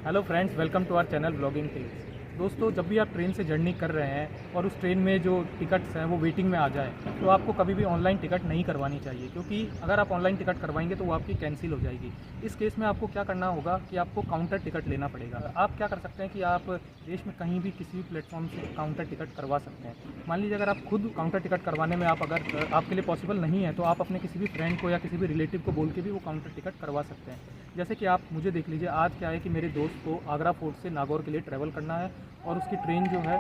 Hello friends, welcome to our channel blogging tips. दोस्तों, जब भी आप ट्रेन से जर्नी कर रहे हैं और उस ट्रेन में जो टिकट्स हैं वो वेटिंग में आ जाए तो आपको कभी भी ऑनलाइन टिकट नहीं करवानी चाहिए, क्योंकि अगर आप ऑनलाइन टिकट करवाएंगे तो वो आपकी कैंसिल हो जाएगी। इस केस में आपको क्या करना होगा कि आपको काउंटर टिकट लेना पड़ेगा। आप क्या कर सकते हैं कि आप देश में कहीं भी किसी भी प्लेटफॉर्म से काउंटर टिकट करवा सकते हैं। मान लीजिए अगर आप खुद काउंटर टिकट करवाने में अगर आपके लिए पॉसिबल नहीं है तो आप अपने किसी भी फ्रेंड को या किसी भी रिलेटिव को बोल के भी वो काउंटर टिकट करवा सकते हैं। जैसे कि आप मुझे देख लीजिए, आज क्या है कि मेरे दोस्त को आगरा फोर्ट से नागौर के लिए ट्रैवल करना है और उसकी ट्रेन जो है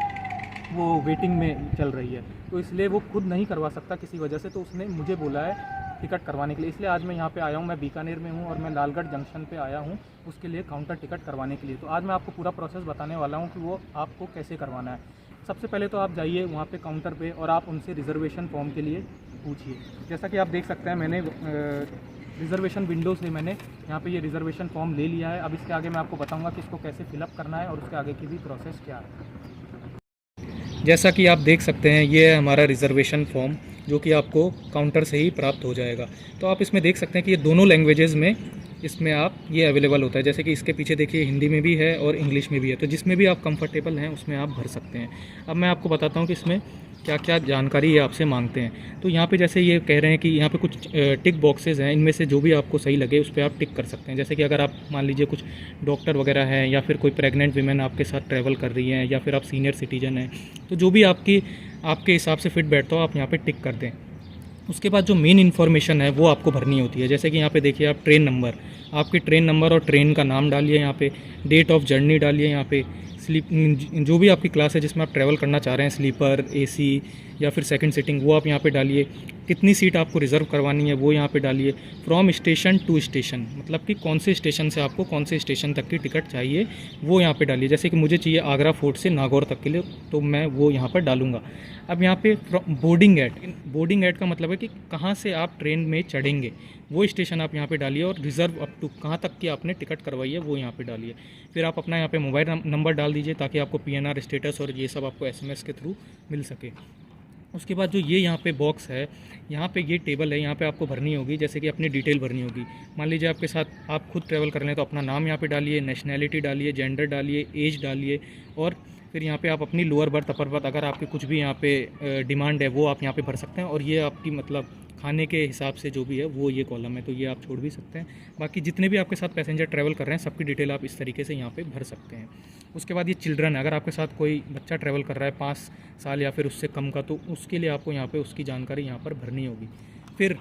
वो वेटिंग में चल रही है, तो इसलिए वो खुद नहीं करवा सकता किसी वजह से, तो उसने मुझे बोला है टिकट करवाने के लिए। इसलिए आज मैं यहाँ पे आया हूँ। मैं बीकानेर में हूँ और मैं लालगढ़ जंक्शन पे आया हूँ उसके लिए काउंटर टिकट करवाने के लिए। तो आज मैं आपको पूरा प्रोसेस बताने वाला हूँ कि वो आपको कैसे करवाना है। सबसे पहले तो आप जाइए वहाँ पे काउंटर पे और आप उनसे रिज़र्वेशन फॉर्म के लिए पूछिए। जैसा कि आप देख सकते हैं, मैंने रिज़र्वेशन विंडो से मैंने यहाँ पे ये रिज़र्वेशन फॉर्म ले लिया है। अब इसके आगे मैं आपको बताऊँगा कि इसको कैसे फिलअप करना है और उसके आगे की भी प्रोसेस क्या है। जैसा कि आप देख सकते हैं, ये है हमारा रिज़र्वेशन फॉर्म जो कि आपको काउंटर से ही प्राप्त हो जाएगा। तो आप इसमें देख सकते हैं कि ये दोनों लैंग्वेजेज़ में इसमें आप ये अवेलेबल होता है। जैसे कि इसके पीछे देखिए, हिंदी में भी है और इंग्लिश में भी है, तो जिसमें भी आप कंफर्टेबल हैं उसमें आप भर सकते हैं। अब मैं आपको बताता हूँ कि इसमें क्या क्या जानकारी ये आपसे मांगते हैं। तो यहाँ पे जैसे ये कह रहे हैं कि यहाँ पे कुछ टिक बॉक्सेस हैं, इनमें से जो भी आपको सही लगे उस पर आप टिक कर सकते हैं। जैसे कि अगर आप मान लीजिए कुछ डॉक्टर वगैरह हैं या फिर कोई प्रेग्नेंट वीमेन आपके साथ ट्रैवल कर रही हैं या फिर आप सीनियर सिटीजन हैं, तो जो भी आपके हिसाब से फिट बैठता हो आप यहाँ पे टिक कर दें। उसके बाद जो मेन इन्फॉर्मेशन है वो आपको भरनी होती है। जैसे कि यहाँ पे देखिए, आप ट्रेन नंबर, आपकी ट्रेन नंबर और ट्रेन का नाम डालिए, यहाँ पे डेट ऑफ जर्नी डालिए, यहाँ पे जो भी आपकी क्लास है जिसमें आप ट्रैवल करना चाह रहे हैं, स्लीपर, एसी या फिर सेकंड सीटिंग, वो आप यहाँ पे डालिए। कितनी सीट आपको रिज़र्व करवानी है वो यहाँ पे डालिए। फ्रॉम स्टेशन टू स्टेशन, मतलब कि कौन से स्टेशन से आपको कौन से स्टेशन तक की टिकट चाहिए वो यहाँ पे डालिए। जैसे कि मुझे चाहिए आगरा फोर्ट से नागौर तक के लिए, तो मैं वो यहाँ पर डालूँगा। अब यहाँ पे बोर्डिंग एट का मतलब है कि कहाँ से आप ट्रेन में चढ़ेंगे, वो स्टेशन आप यहाँ पे डालिए और रिज़र्व अप टू कहाँ तक की आपने टिकट करवाई है वो यहाँ पे डालिए। फिर आप अपना यहाँ पे मोबाइल नंबर डाल दीजिए ताकि आपको पीएनआर स्टेटस और ये सब आपको एसएमएस के थ्रू मिल सके। उसके बाद जो ये यहाँ पे बॉक्स है, यहाँ पे ये टेबल है, यहाँ पे आपको भरनी होगी। जैसे कि अपनी डिटेल भरनी होगी। मान लीजिए आपके साथ आप खुद ट्रैवल कर रहे हैं तो अपना नाम यहाँ पे डालिए, नेशनैलिटी डालिए, जेंडर डालिए, एज डालिए और फिर यहाँ पे आप अपनी लोअर बर्थ, अपर बर्थ, अगर आपकी कुछ भी यहाँ पे डिमांड है वो आप यहाँ पे भर सकते हैं। और ये आपकी मतलब खाने के हिसाब से जो भी है वो ये कॉलम है, तो ये आप छोड़ भी सकते हैं। बाकी जितने भी आपके साथ पैसेंजर ट्रैवल कर रहे हैं सबकी डिटेल आप इस तरीके से यहाँ पे भर सकते हैं। उसके बाद ये चिल्ड्रन है, अगर आपके साथ कोई बच्चा ट्रैवल कर रहा है 5 साल या फिर उससे कम का, तो उसके लिए आपको यहाँ पे उसकी जानकारी यहाँ पर भरनी होगी। फिर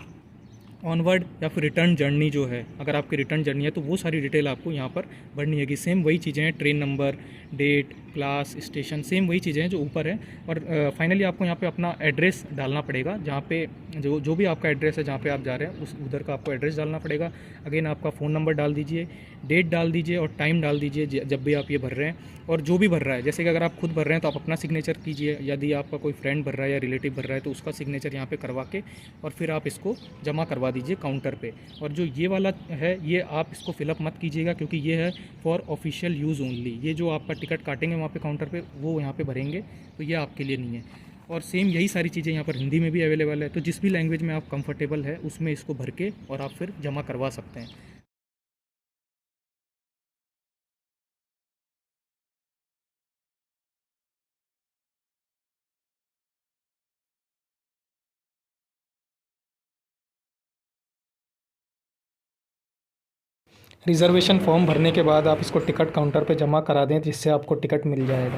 ऑनवर्ड या फिर रिटर्न जर्नी जो है, अगर आपकी रिटर्न जर्नी है तो वो सारी डिटेल आपको यहाँ पर भरनी है। सेम वही चीज़ें हैं, train number, date, class, station, same वही चीज़ें हैं जो ऊपर है। और फाइनली आपको यहाँ पे अपना एड्रेस डालना पड़ेगा, जहाँ पे जो भी आपका एड्रेस है जहाँ पे आप जा रहे हैं उस उधर का आपको एड्रेस डालना पड़ेगा। अगेन आपका फ़ोन नंबर डाल दीजिए, डेट डाल दीजिए और टाइम डाल दीजिए जब भी आप ये भर रहे हैं। और जो भी भर रहा है, जैसे कि अगर आप खुद भर रहे हैं तो आप अपना सिग्नेचर कीजिए, यदि आपका कोई फ्रेंड भर रहा है या रिलेटिव भर रहा है तो उसका सिग्नेचर यहाँ पे करवा के और फिर आप इसको जमा करवा दीजिए काउंटर पे। और जो ये वाला है ये आप इसको फिलअप मत कीजिएगा, क्योंकि ये है फॉर ऑफिशियल यूज़ ओनली। ये जो आपका टिकट काटेंगे वहाँ पे काउंटर पे वो यहाँ पे भरेंगे, तो ये आपके लिए नहीं है। और सेम यही सारी चीज़ें यहाँ पर हिंदी में भी अवेलेबल है, तो जिस भी लैंग्वेज में आप कंफर्टेबल है उसमें इसको भर के और आप फिर जमा करवा सकते हैं। रिज़र्वेशन फॉर्म भरने के बाद आप इसको टिकट काउंटर पे जमा करा दें, जिससे आपको टिकट मिल जाएगा।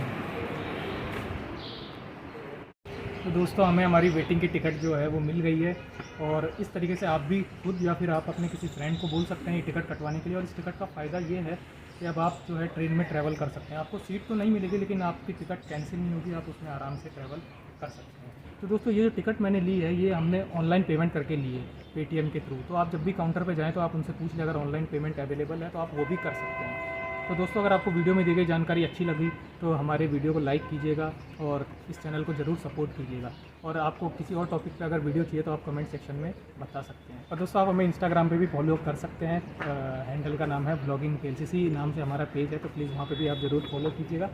तो दोस्तों, हमें हमारी वेटिंग की टिकट जो है वो मिल गई है। और इस तरीके से आप भी खुद या फिर आप अपने किसी फ्रेंड को बोल सकते हैं ये टिकट कटवाने के लिए। और इस टिकट का फ़ायदा ये है कि अब आप जो है ट्रेन में ट्रैवल कर सकते हैं। आपको सीट तो नहीं मिलेगी लेकिन आपकी टिकट कैंसिल नहीं होगी, आप उसमें आराम से ट्रैवल कर सकते हैं। तो दोस्तों, ये जो टिकट मैंने ली है ये हमने ऑनलाइन पेमेंट करके ली है, पेटीएम के थ्रू। तो आप जब भी काउंटर पर जाएँ तो आप उनसे पूछ लें, अगर ऑनलाइन पेमेंट अवेलेबल है तो आप वो भी कर सकते हैं। तो दोस्तों, अगर आपको वीडियो में दी गई जानकारी अच्छी लगी तो हमारे वीडियो को लाइक कीजिएगा और इस चैनल को ज़रूर सपोर्ट कीजिएगा। और आपको किसी और टॉपिक पे अगर वीडियो चाहिए तो आप कमेंट सेक्शन में बता सकते हैं। और दोस्तों, आप हमें इंस्टाग्राम पे भी फॉलो कर सकते हैं। हैंडल का नाम है ब्लॉगिंग टिप्स, इसी नाम से हमारा पेज है, तो प्लीज़ वहाँ पे भी आप ज़रूर फॉलो कीजिएगा।